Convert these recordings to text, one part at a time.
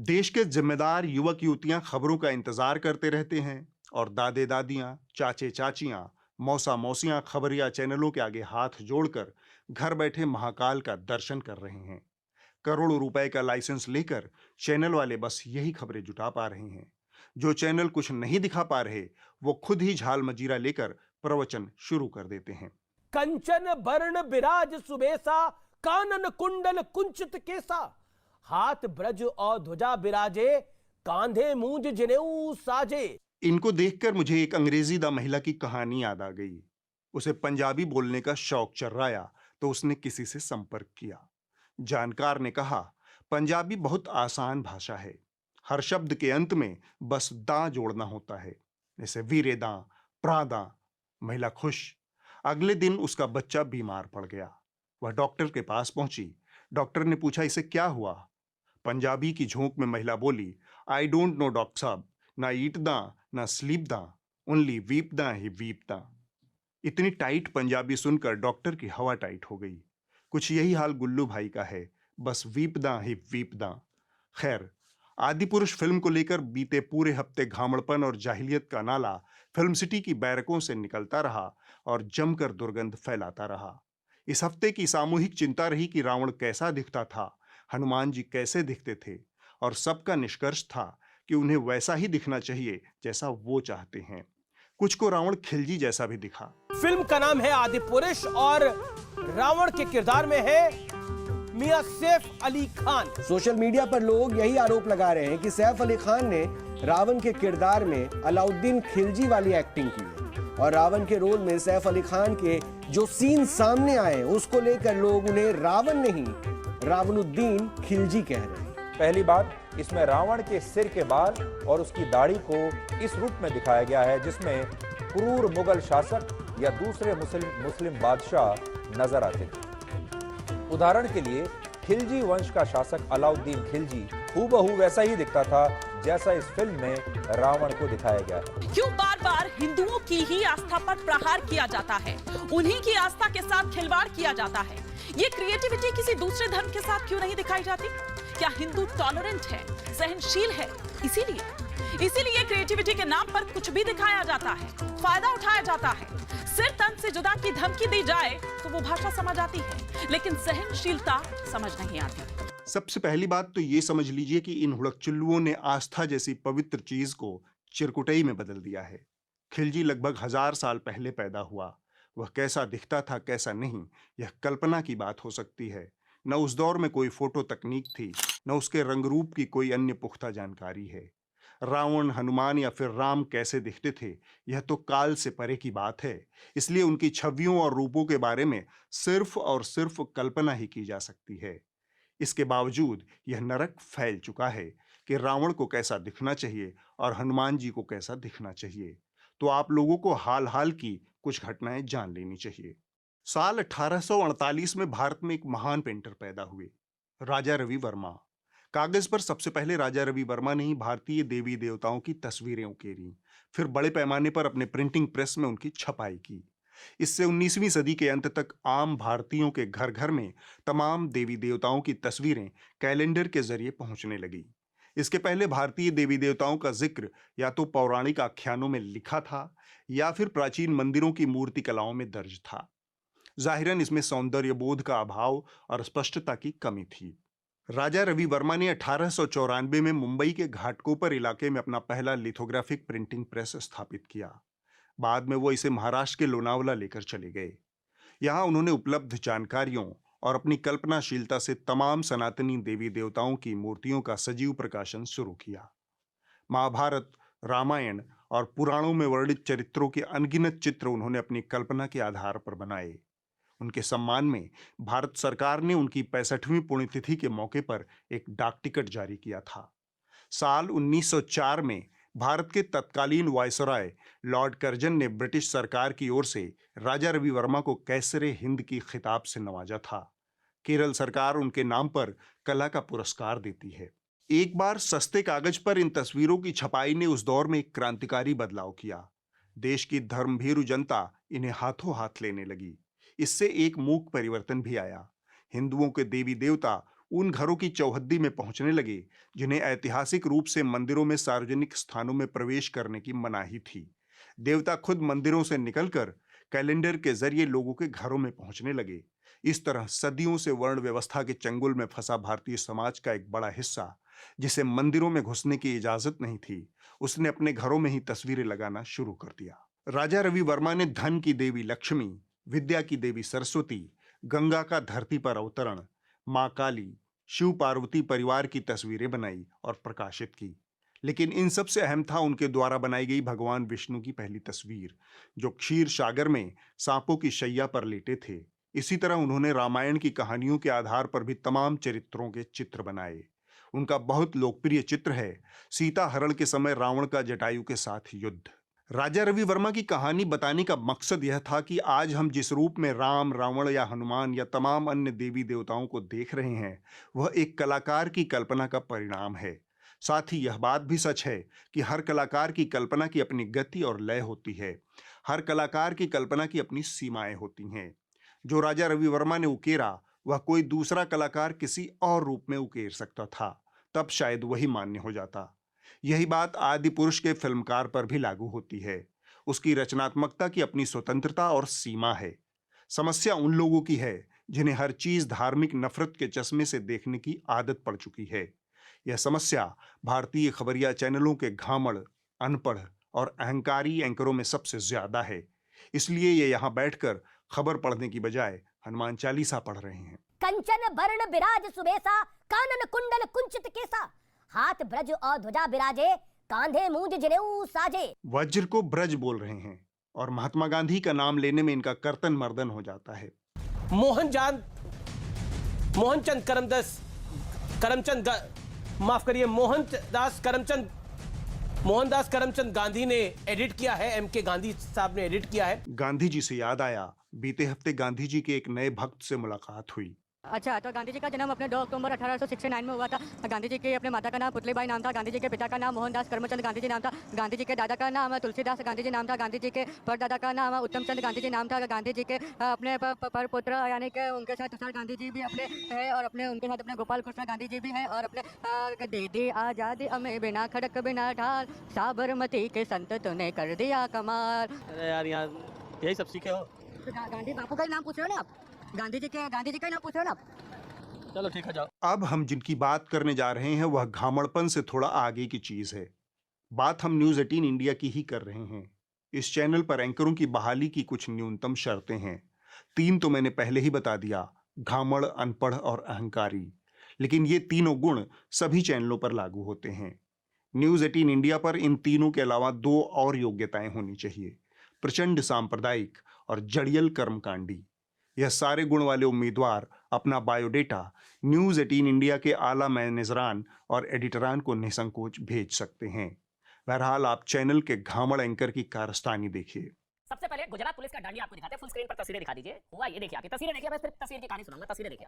देश के जिम्मेदार युवक युवतियां खबरों का इंतजार करते रहते हैं और दादे दादियां, चाचे चाचियां, मौसा मौसियां खबरिया चैनलों के आगे हाथ जोड़कर घर बैठे महाकाल का दर्शन कर रहे हैं। करोड़ों रुपए का लाइसेंस लेकर चैनल वाले बस यही खबरें जुटा पा रहे हैं। जो चैनल कुछ नहीं दिखा पा रहे, वो खुद ही झाल मजीरा लेकर प्रवचन शुरू कर देते हैं। कंचन बर्ण बिराज सुबेसा, कानन कुंडल कुंचित केसा, हाथ ब्रज और ध्वजा बिराजे, कांधे मूंज जनेऊ साजे। इनको देखकर मुझे एक अंग्रेजी महिला की कहानी याद आ गई। उसे पंजाबी बोलने का शौक चर्राया तो उसने किसी से संपर्क किया। जानकार ने कहा, पंजाबी बहुत आसान भाषा है, हर शब्द के अंत में बस दां जोड़ना होता है, जैसे वीरे दां, प्रादां। महिला खुश। अगले दिन उसका बच्चा बीमार पड़ गया। वह डॉक्टर के पास पहुंची। डॉक्टर ने पूछा, इसे क्या हुआ? पंजाबी की झोंक में महिला बोली, आई डोंट नो डॉक्टर साहब, ना ईट दा ना स्लीप दा, ओनली वीप दा ही वीप दा। इतनी टाइट पंजाबी सुनकर डॉक्टर की हवा टाइट हो गई। कुछ यही हाल गुल्लू भाई का है, बस वीप दा ही वीप दा। खैर, आदि पुरुष फिल्म को लेकर बीते पूरे हफ्ते घामड़पन और जाहिलियत का नाला फिल्म सिटी की बैरकों से निकलता रहा और जमकर दुर्गंध फैलाता रहा। इस हफ्ते की सामूहिक चिंता रही कि रावण कैसा दिखता था, हनुमान जी कैसे दिखते थे, और सबका निष्कर्ष था कि उन्हें वैसा ही दिखना चाहिए जैसा वो चाहते हैं। कुछ को रावण खिलजी जैसा भी दिखा। फिल्म का नाम है आदि पुरुष और रावण के किरदार में है मियां सैफ अली खान। सोशल मीडिया पर लोग यही आरोप लगा रहे हैं कि सैफ अली खान ने रावण के किरदार में अलाउद्दीन खिलजी वाली एक्टिंग की है और रावण के रोल में सैफ अली खान के जो सीन सामने आए उसको लेकर लोग उन्हें रावण नहीं रावणुद्दीन खिलजी कह रहे हैं। पहली बात, इसमें रावण के सिर के बाल और उसकी दाढ़ी को इस रूप में दिखाया गया है जिसमें क्रूर मुगल शासक या दूसरे मुस्लिम बादशाह नजर आते थे। उदाहरण के लिए खिलजी वंश का शासक अलाउद्दीन खिलजी हूबहू वैसा ही दिखता था जैसा इस फिल्म में रावण को दिखाया गया है। क्यों बार बार हिंदुओं की ही आस्था पर प्रहार किया जाता है, उन्हीं की आस्था के साथ खिलवाड़ किया जाता है? ये क्रिएटिविटी किसी दूसरे धर्म के साथ क्यों नहीं दिखाई जाती? क्या हिंदू टॉलरेंट है, सहनशील है? इसीलिए क्रिएटिविटी के नाम पर कुछ भी दिखाया जाता है, फायदा उठाया जाता है। सिर तन से जुदा की धमकी दी जाए तो वो भाषा समझ आती है, लेकिन सहनशीलता समझ नहीं आती। सबसे पहली बात तो ये समझ लीजिए कि इन हुड़कचुल्लुओं ने आस्था जैसी पवित्र चीज को चिरकुटई में बदल दिया है। खिलजी लगभग 1000 साल पहले पैदा हुआ। वह कैसा दिखता था कैसा नहीं, यह कल्पना की बात हो सकती है। न उस दौर में कोई फोटो तकनीक थी, न उसके रंग रूप की कोई अन्य पुख्ता जानकारी है। रावण, हनुमान या फिर राम कैसे दिखते थे, यह तो काल से परे की बात है। इसलिए उनकी छवियों और रूपों के बारे में सिर्फ और सिर्फ कल्पना ही की जा सकती है। इसके बावजूद यह नरक फैल चुका है कि रावण को कैसा दिखना चाहिए और हनुमान जी को कैसा दिखना चाहिए। तो आप लोगों को हाल हाल की कुछ घटनाएं जान लेनी चाहिए। साल 1848 में भारत में एक महान पेंटर पैदा हुए, राजा रवि वर्मा। कागज पर सबसे पहले राजा रवि वर्मा ने ही भारतीय देवी देवताओं की तस्वीरें उकेरी, फिर बड़े पैमाने पर अपने प्रिंटिंग प्रेस में उनकी छपाई की। इससे 19वीं सदी के अंत तक आम भारतीयों के घर घर में तमाम देवी देवताओं की तस्वीरें कैलेंडर के जरिए पहुंचने लगी। इसके पहले भारतीय देवी देवताओं का जिक्र या तो पौराणिक आख्यानों में लिखा था या फिर प्राचीन मंदिरों की मूर्ति कलाओं में दर्ज था। जाहिरन इसमें सौंदर्य बोध का अभाव और स्पष्टता की कमी थी। राजा रवि वर्मा ने 1894 में मुंबई के घाटकोपर इलाके में अपना पहला लिथोग्राफिक प्रिंटिंग प्रेस स्थापित किया। बाद में वो इसे महाराष्ट्र के लोनावला लेकर चले गए। यहाँ उन्होंने उपलब्ध जानकारियों और अपनी कल्पनाशीलता से तमाम सनातनी देवी देवताओं की मूर्तियों का सजीव प्रकाशन शुरू किया। महाभारत, रामायण और पुराणों में वर्णित चरित्रों के अनगिनत चित्र उन्होंने अपनी कल्पना के आधार पर बनाए। उनके सम्मान में भारत सरकार ने उनकी 65वीं पुण्यतिथि के मौके पर एक डाक टिकट जारी किया था। साल 1904 में भारत के तत्कालीन वायसराय लॉर्ड कर्जन ने ब्रिटिश सरकार की ओर से राजा रवि वर्मा को कैसरे हिंद की खिताब से नवाजा था। केरल सरकार उनके नाम पर कला का पुरस्कार देती है। एक बार सस्ते कागज पर इन तस्वीरों की छपाई ने उस दौर में एक क्रांतिकारी बदलाव किया। देश की धर्मभीरु जनता इन्हें हाथों हाथ लेने लगी। इससे एक मूक परिवर्तन भी आया। हिंदुओं के देवी देवता उन घरों की चौहद्दी में पहुंचने लगे जिन्हें ऐतिहासिक रूप से मंदिरों में सार्वजनिक स्थानों में प्रवेश करने की मनाही थी। देवता खुद मंदिरों से निकलकर कैलेंडर के जरिए लोगों के घरों में पहुंचने लगे। इस तरह सदियों से वर्ण व्यवस्था के चंगुल में फंसा भारतीय समाज का एक बड़ा हिस्सा, जिसे मंदिरों में घुसने की इजाजत नहीं थी, उसने अपने घरों में ही तस्वीरें लगाना शुरू कर दिया। राजा रवि वर्मा ने धन की देवी लक्ष्मी, विद्या की देवी सरस्वती, गंगा का धरती पर अवतरण, मां काली, शिव पार्वती परिवार की तस्वीरें बनाई और प्रकाशित की। लेकिन इन सबसे अहम था उनके द्वारा बनाई गई भगवान विष्णु की पहली तस्वीर, जो क्षीर सागर में सांपों की शैया पर लेटे थे। इसी तरह उन्होंने रामायण की कहानियों के आधार पर भी तमाम चरित्रों के चित्र बनाए। उनका बहुत लोकप्रिय चित्र है सीता हरण के समय रावण का जटायु के साथ युद्ध। राजा रवि वर्मा की कहानी बताने का मकसद यह था कि आज हम जिस रूप में राम, रावण या हनुमान या तमाम अन्य देवी देवताओं को देख रहे हैं, वह एक कलाकार की कल्पना का परिणाम है। साथ ही यह बात भी सच है कि हर कलाकार की कल्पना की अपनी गति और लय होती है। हर कलाकार की कल्पना की अपनी सीमाएं होती हैं। जो राजा रवि वर्मा ने उकेरा, वह कोई दूसरा कलाकार किसी और रूप में उकेर सकता था, तब शायद वही मान्य हो जाता। यही बात आदि पुरुष के फिल्मकार पर भी लागू होती है। उसकी रचनात्मकता की अपनी स्वतंत्रता और सीमा है। समस्या उन लोगों की है जिन्हें हर चीज धार्मिक नफरत के चश्मे से देखने की आदत पड़ चुकी है। यह समस्या भारतीय खबरिया चैनलों के घामड़, अनपढ़ और अहंकारी एंकरों में सबसे ज्यादा है। इसलिए ये यहाँ बैठकर खबर पढ़ने की बजाय हनुमान चालीसा पढ़ रहे हैं। कंचन बरण बिराज सुबेसा, कानन कुंडल कुंचित केसा, हाथ ब्रज और ध्वजा बिराजे, कांधे मूंज जनेऊ साजे। वज्र को ब्रज बोल रहे हैं और महात्मा गांधी का नाम लेने में इनका कर्तन मर्दन हो जाता है। मोहनचंद मोहनदास करमचंद गांधी ने एडिट किया है, एमके गांधी साहब ने एडिट किया है। गांधी जी से याद आया, बीते हफ्ते गांधी जी के एक नए भक्त से मुलाकात हुई। अच्छा, तो गांधी जी का जन्म अपने 2 अक्टूबर 1869 में हुआ था। गांधी जी के अपने माता का नाम पुतलीबाई नाम था। गांधी जी के पिता का नाम मोहनदास करमचंद गांधी जी नाम था। गांधी जी के दादा का नाम तुलसीदास गांधी जी नाम था। गांधी जी के परदादा का नाम उत्तमचंद गांधी जी नाम था। गांधी जी के अपने परपुत्र यानी कि उनके साथ तुषार गांधी जी भी अपने है और अपने उनके साथ अपने गोपाल कृष्ण गांधी जी भी हैं और अपने दीदी आजादी हमें बिना खड़क बिना ढाल, साबरमती के संत तूने कर दिया कमाल। अरे यार, यहाँ यही सब सीखे हो। गांधी बापू का ही नाम पूछ रहे हो ना आप? गांधी जी का ही नाम पूछ रहे हो ना आप? चलो ठीक है, जाओ। अब हम जिनकी बात करने जा रहे हैं वह घामड़पन से थोड़ा आगे की चीज है। बात हम न्यूज 18 इंडिया की ही कर रहे हैं। इस चैनल पर एंकरों की बहाली की कुछ न्यूनतम शर्तें हैं। 3 तो मैंने पहले ही बता दिया, घामड़, अनपढ़ और अहंकारी। लेकिन ये तीनों गुण सभी चैनलों पर लागू होते हैं। न्यूज 18 इंडिया पर इन तीनों के अलावा 2 और योग्यताएं होनी चाहिए, प्रचंड सांप्रदायिक और जड़ियल कर्मकांडी। यह सारे गुण वाले उम्मीदवार अपना बायोडेटा न्यूज 18 इंडिया के आला मैनेजरान और एडिटरान को निसंकोच भेज सकते हैं। बहरहाल आप चैनल के घामड़ एंकर की कारस्तानी देखिए। सबसे पहले गुजरात पुलिस का डांडिया आपको दिखाते हैं। फुल स्क्रीन पर तस्वीरें दिखा दीजिए। हुआ ये देखिए, आपकी तस्वीरें देखिए। मैं सिर्फ तस्वीर की कहानी सुनाऊंगा, तस्वीरें देखिए।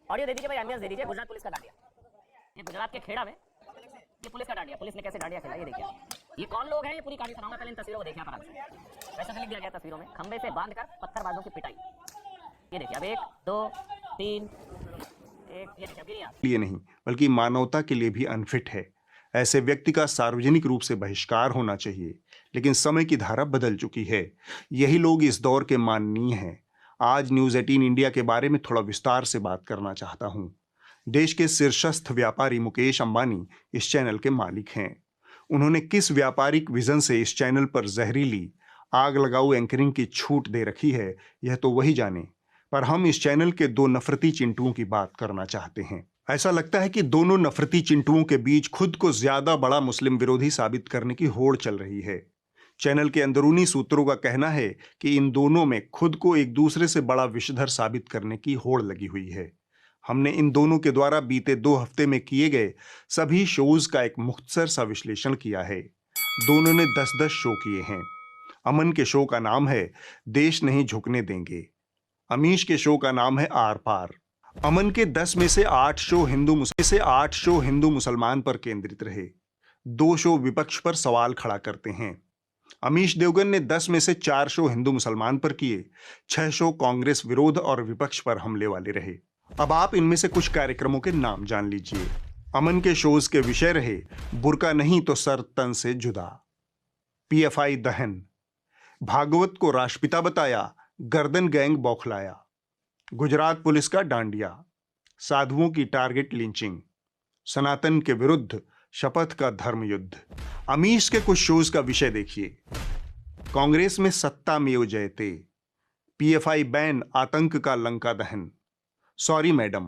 ऑडियो दे दीजिए भाई, एम्बियंस दे दीजिए। गुजरात पुलिस का डांडिया, ये गुजरात के खेड़ा में ये पुलिस का डांडिया, पुलिस ने कैसे डांडिया खेला ये देखिए। ये कौन लोग हैं, ये पूरी कहानी सुनाऊंगा। पहले इन तस्वीरों को देखिए आप आराम से। वैसे लिख दिया गया तस्वीरों में, खंबे से बांधकर पत्थरबाजों की पिटाई। ये देखिए, अब 1 2 3 1, ये देखिए। लिए नहीं बल्कि मानवता के लिए भी अनफिट है। ऐसे व्यक्ति का सार्वजनिक रूप से बहिष्कार होना चाहिए। लेकिन समय की धारा बदल चुकी है। यही लोग इस दौर के माननीय हैं। आज न्यूज 18 इंडिया के बारे में थोड़ा विस्तार से बात करना चाहता हूं। देश के शीर्षस्थ व्यापारी मुकेश अंबानी इस चैनल के मालिक हैं। उन्होंने किस व्यापारिक विजन से इस चैनल पर जहरीली, आग लगाऊ एंकरिंग की छूट दे रखी है, यह तो वही जाने। पर हम इस चैनल के 2 नफरती चिंटुओं की बात करना चाहते हैं। ऐसा लगता है कि दोनों नफरती चिंटुओं के बीच खुद को ज्यादा बड़ा मुस्लिम विरोधी साबित करने की होड़ चल रही है। चैनल के अंदरूनी सूत्रों का कहना है कि इन दोनों में खुद को एक दूसरे से बड़ा विषधर साबित करने की होड़ लगी हुई है। हमने इन दोनों के द्वारा बीते 2 हफ्ते में किए गए सभी शोज का एक मुख्तसर सा विश्लेषण किया है। दोनों ने 10-10 शो किए हैं। अमन के शो का नाम है देश नहीं झुकने देंगे। अमीश के शो का नाम है आर पार। अमन के 10 में से 8 शो हिंदू मुसलमान पर केंद्रित रहे। 2 शो विपक्ष पर सवाल खड़ा करते हैं। अमीश देवगन ने 10 में से 4 शो हिंदू मुसलमान पर किए। 6 शो कांग्रेस विरोध और विपक्ष पर हमले वाले रहे। अब आप इनमें से कुछ कार्यक्रमों के नाम जान लीजिए। अमन के शोज के विषय रहे बुर्का नहीं तो सर तन से जुदा, पीएफआई दहन, भागवत को राष्ट्रपिता बताया, गर्दन गैंग बौखलाया, गुजरात पुलिस का डांडिया, साधुओं की टारगेट लिंचिंग, सनातन के विरुद्ध शपथ का धर्म युद्ध। अमीश के कुछ शोज का विषय देखिए। कांग्रेस में सत्ता मेव जयते, पीएफआई बैन आतंक का लंका दहन, सॉरी मैडम,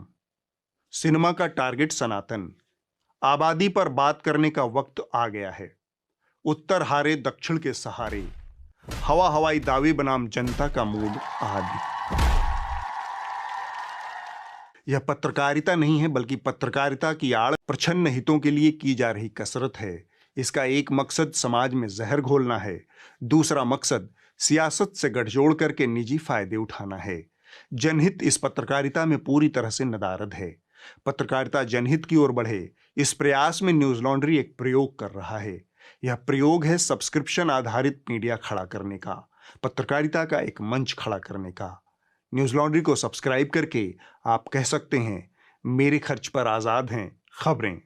सिनेमा का टारगेट सनातन, आबादी पर बात करने का वक्त आ गया है, उत्तर हारे दक्षिण के सहारे, हवा हवाई दावे बनाम जनता का मूड आदि। यह पत्रकारिता नहीं है, बल्कि पत्रकारिता की आड़ प्रछन्न हितों के लिए की जा रही कसरत है। इसका एक मकसद समाज में जहर घोलना है, दूसरा मकसद सियासत से गठजोड़ करके निजी फायदे उठाना है। जनहित इस पत्रकारिता में पूरी तरह से नदारद है। पत्रकारिता जनहित की ओर बढ़े, इस प्रयास में न्यूज लॉन्ड्री एक प्रयोग कर रहा है। यह प्रयोग है सब्सक्रिप्शन आधारित मीडिया खड़ा करने का, पत्रकारिता का एक मंच खड़ा करने का। न्यूज लॉन्ड्री को सब्सक्राइब करके आप कह सकते हैं मेरे खर्च पर आजाद हैं खबरें।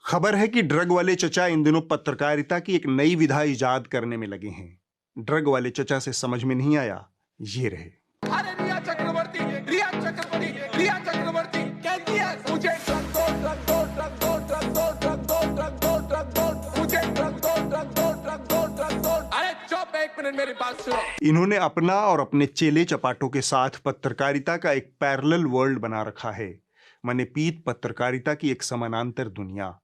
खबर है कि ड्रग वाले चचा इन दिनों पत्रकारिता की एक नई विधा इजाद करने में लगे हैं। ड्रग वाले चचा से समझ में नहीं आया, ये रहे। अरे रिया चक्रवर्ती कहती है मुझे ड्रग दो, ड्रग दो, ड्रग दो, ड्रग दो, ड्रग दो, ड्रग दो, ड्रग दो, मुझे ड्रग दो, ड्रग दो, ड्रग दो, ड्रग दो। अरे चुप, एक मिनट मेरी बात सुनो। इन्होंने अपना और अपने चेले चपाटों के साथ पत्रकारिता का एक पैरेलल वर्ल्ड बना रखा है, माने पीत पत्रकारिता की एक समानांतर दुनिया।